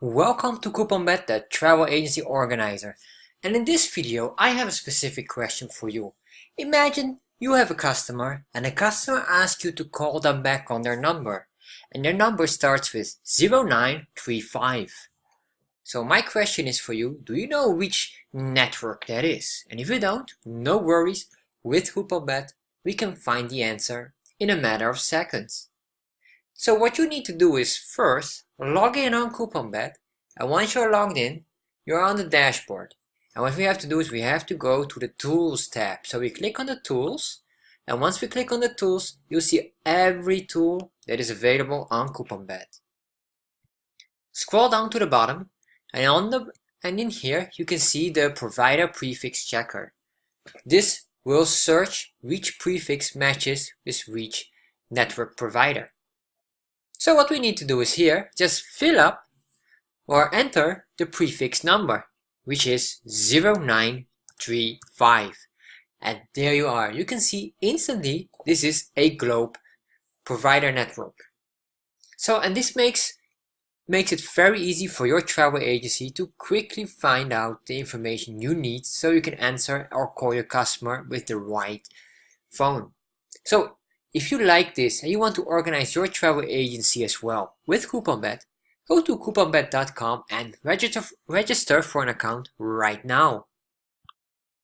Welcome to CouponBet, the travel agency organizer. And in this video, I have a specific question for you. Imagine you have a customer and the customer asks you to call them back on their number. And their number starts with 0935. So my question is for you, do you know which network that is? And if you don't, no worries, with CouponBet, we can find the answer in a matter of seconds. So what you need to do is first log in on CouponBet, and once you're logged in, you're on the dashboard. And what we have to do is we have to go to the Tools tab. So we click on the Tools, and once we click on the Tools, you'll see every tool that is available on CouponBet. Scroll down to the bottom, and in here you can see the Provider Prefix Checker. This will search which prefix matches with which network provider. So what we need to do is here, just fill up or enter the prefix number, which is 0935. And there you are. You can see instantly this is a globe provider network. So, and this makes it very easy for your travel agency to quickly find out the information you need so you can answer or call your customer with the right phone. So, if you like this and you want to organize your travel agency as well with CouponBet, go to couponbet.com and register for an account right now.